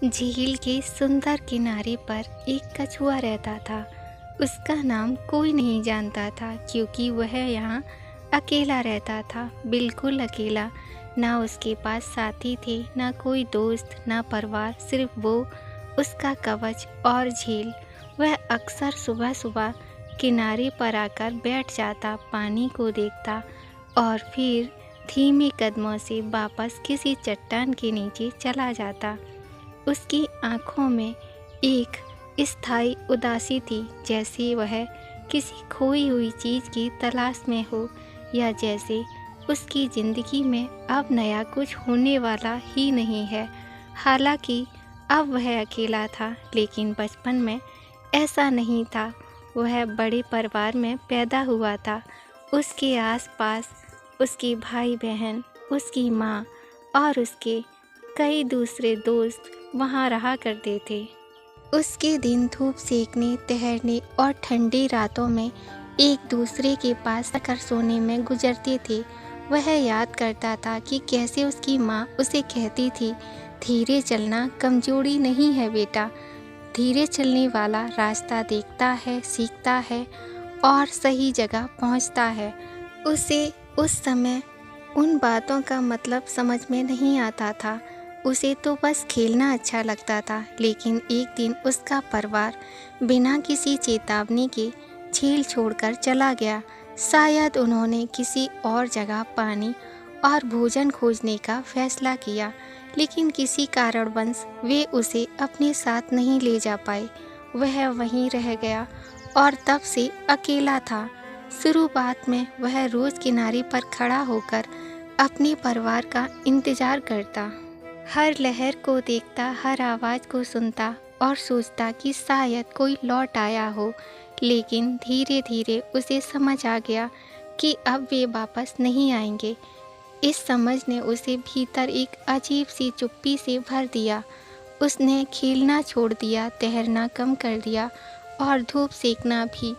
झील के सुंदर किनारे पर एक कछुआ रहता था। उसका नाम कोई नहीं जानता था क्योंकि वह यहाँ अकेला रहता था, बिल्कुल अकेला। ना उसके पास साथी थे, ना कोई दोस्त, ना परिवार, सिर्फ वो, उसका कवच और झील। वह अक्सर सुबह सुबह किनारे पर आकर बैठ जाता, पानी को देखता और फिर धीमे कदमों से वापस किसी चट्टान के नीचे चला जाता। उसकी आँखों में एक स्थायी उदासी थी, जैसे वह किसी खोई हुई चीज़ की तलाश में हो, या जैसे उसकी ज़िंदगी में अब नया कुछ होने वाला ही नहीं है। हालांकि अब वह अकेला था, लेकिन बचपन में ऐसा नहीं था। वह बड़े परिवार में पैदा हुआ था। उसके आसपास उसके भाई बहन, उसकी माँ और उसके कई दूसरे दोस्त वहाँ रहा करते थे। उसके दिन धूप सेकने, टहलने और ठंडी रातों में एक दूसरे के पास आकर सोने में गुजरते थे। वह याद करता था कि कैसे उसकी माँ उसे कहती थी, धीरे चलना कमजोरी नहीं है बेटा, धीरे चलने वाला रास्ता देखता है, सीखता है और सही जगह पहुँचता है। उसे उस समय उन बातों का मतलब समझ में नहीं आता था। उसे तो बस खेलना अच्छा लगता था। लेकिन एक दिन उसका परिवार बिना किसी चेतावनी के झील छोड़कर चला गया। शायद उन्होंने किसी और जगह पानी और भोजन खोजने का फैसला किया, लेकिन किसी कारणवश वे उसे अपने साथ नहीं ले जा पाए। वह वहीं रह गया और तब से अकेला था। शुरुआत में वह रोज़ किनारे पर खड़ा होकर अपने परिवार का इंतज़ार करता, हर लहर को देखता, हर आवाज़ को सुनता और सोचता कि शायद कोई लौट आया हो। लेकिन धीरे धीरे उसे समझ आ गया कि अब वे वापस नहीं आएंगे। इस समझ ने उसे भीतर एक अजीब सी चुप्पी से भर दिया। उसने खेलना छोड़ दिया, तैरना कम कर दिया और धूप सेकना भी।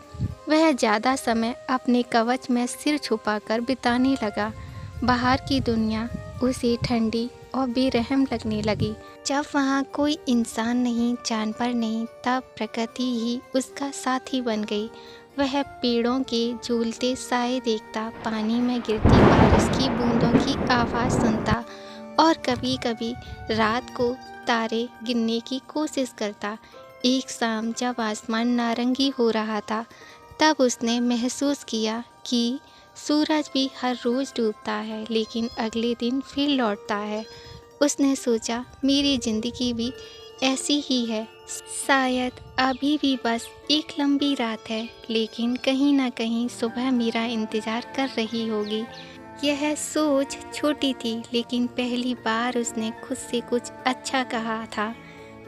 वह ज़्यादा समय अपने कवच में सिर छुपाकर बिताने लगा। बाहर की दुनिया उसे ठंडी और बेरहम लगने लगी। जब वहाँ कोई इंसान नहीं, जानवर नहीं, तब प्रकृति ही उसका साथी बन गई। वह पेड़ों के झूलते साए देखता, पानी में गिरती बारिश की बूंदों की आवाज़ सुनता और कभी कभी रात को तारे गिनने की कोशिश करता। एक शाम जब आसमान नारंगी हो रहा था, तब उसने महसूस किया कि सूरज भी हर रोज़ डूबता है, लेकिन अगले दिन फिर लौटता है। उसने सोचा, मेरी ज़िंदगी भी ऐसी ही है। शायद अभी भी बस एक लंबी रात है, लेकिन कहीं ना कहीं सुबह मेरा इंतज़ार कर रही होगी। यह सोच छोटी थी, लेकिन पहली बार उसने खुद से कुछ अच्छा कहा था।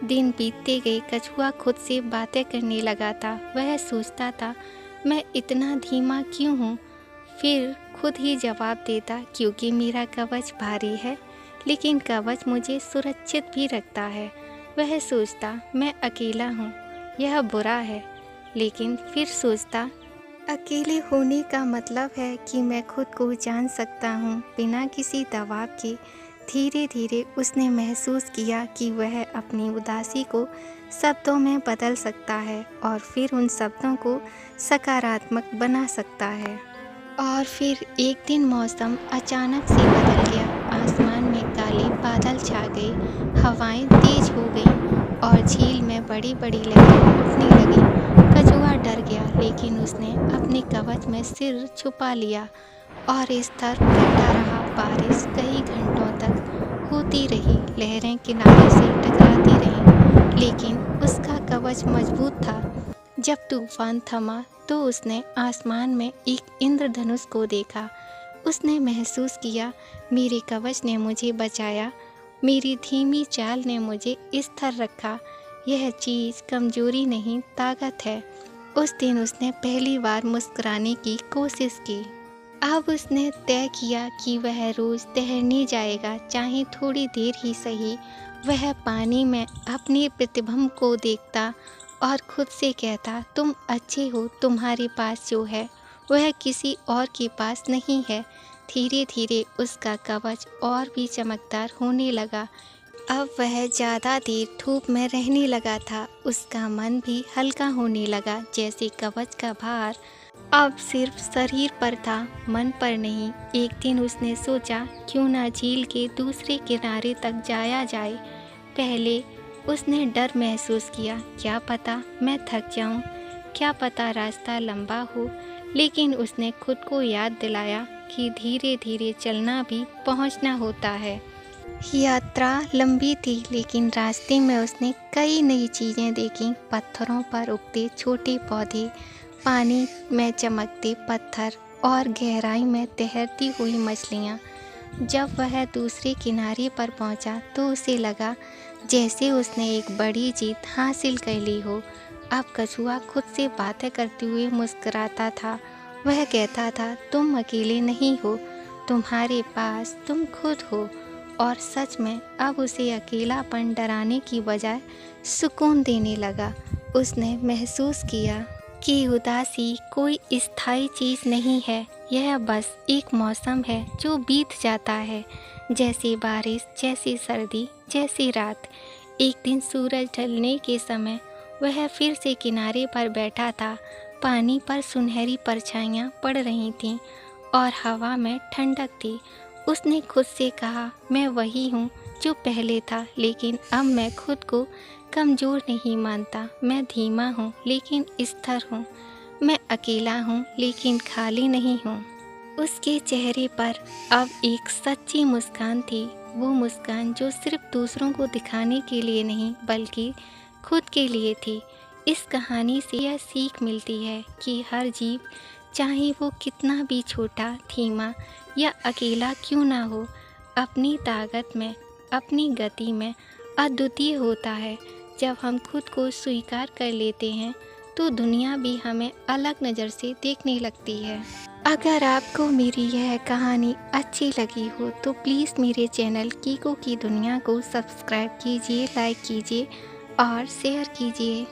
दिन बीतते गए, कछुआ खुद से बातें करने लगा था। वह सोचता था, मैं इतना धीमा क्यों हूँ? फिर खुद ही जवाब देता, क्योंकि मेरा कवच भारी है, लेकिन कवच मुझे सुरक्षित भी रखता है। वह सोचता, मैं अकेला हूँ, यह बुरा है, लेकिन फिर सोचता, अकेले होने का मतलब है कि मैं खुद को जान सकता हूँ बिना किसी दबाव के। धीरे धीरे उसने महसूस किया कि वह अपनी उदासी को शब्दों में बदल सकता है और फिर उन शब्दों को सकारात्मक बना सकता है। और फिर एक दिन मौसम अचानक से बदल गया। आसमान में काले बादल छा गए, हवाएं तेज हो गईं और झील में बड़ी बड़ी लहरें उठने लगीं। कछुआ डर गया, लेकिन उसने अपने कवच में सिर छुपा लिया और इस तरफ बैठा रहा। बारिश कई घंटों तक होती रही, लहरें किनारे से टकराती रहीं, लेकिन उसका कवच मजबूत था। जब तूफान थमा तो उसने आसमान में एक इंद्रधनुष को देखा। उसने महसूस किया, मेरे कवच ने मुझे बचाया, मेरी धीमी चाल ने मुझे स्थिर रखा। यह चीज़ कमजोरी नहीं, ताकत है। उस दिन उसने पहली बार मुस्कुराने की कोशिश की। अब उसने तय किया कि वह रोज़ तैरने जाएगा, चाहे थोड़ी देर ही सही। वह पानी में अपने प्रतिबिंब को देखता और खुद से कहता, तुम अच्छे हो, तुम्हारे पास जो है वह किसी और के पास नहीं है। धीरे धीरे उसका कवच और भी चमकदार होने लगा। अब वह ज़्यादा देर धूप में रहने लगा था। उसका मन भी हल्का होने लगा, जैसे कवच का भार अब सिर्फ शरीर पर था, मन पर नहीं। एक दिन उसने सोचा, क्यों ना झील के दूसरे किनारे तक जाया जाए। पहले उसने डर महसूस किया, क्या पता मैं थक जाऊं, क्या पता रास्ता लंबा हो। लेकिन उसने खुद को याद दिलाया कि धीरे धीरे चलना भी पहुंचना होता है। यात्रा लंबी थी, लेकिन रास्ते में उसने कई नई चीज़ें देखीं। पत्थरों पर उगते छोटे पौधे, पानी में चमकते पत्थर और गहराई में तैरती हुई मछलियाँ। जब वह दूसरे किनारे पर पहुँचा तो उसे लगा जैसे उसने एक बड़ी जीत हासिल कर ली हो। अब कछुआ खुद से बातें करते हुए मुस्कुराता था। वह कहता था, तुम अकेले नहीं हो, तुम्हारे पास तुम खुद हो। और सच में अब उसे अकेलापन डराने की बजाय सुकून देने लगा। उसने महसूस किया कि उदासी कोई स्थायी चीज़ नहीं है, यह बस एक मौसम है जो बीत जाता है, जैसे बारिश, जैसी सर्दी, जैसी रात। एक दिन सूरज ढलने के समय वह फिर से किनारे पर बैठा था। पानी पर सुनहरी परछाइयाँ पड़ रही थीं और हवा में ठंडक थी। उसने खुद से कहा, मैं वही हूँ जो पहले था, लेकिन अब मैं खुद को कमज़ोर नहीं मानता। मैं धीमा हूँ लेकिन स्थिर हूँ। मैं अकेला हूँ लेकिन खाली नहीं हूँ। उसके चेहरे पर अब एक सच्ची मुस्कान थी, वो मुस्कान जो सिर्फ दूसरों को दिखाने के लिए नहीं बल्कि खुद के लिए थी। इस कहानी से यह सीख मिलती है कि हर जीव, चाहे वो कितना भी छोटा, धीमा या अकेला क्यों ना हो, अपनी ताकत में, अपनी गति में अद्वितीय होता है। जब हम खुद को स्वीकार कर लेते हैं तो दुनिया भी हमें अलग नज़र से देखने लगती है। अगर आपको मेरी यह कहानी अच्छी लगी हो तो प्लीज़ मेरे चैनल कीको की दुनिया को सब्सक्राइब कीजिए, लाइक कीजिए और शेयर कीजिए।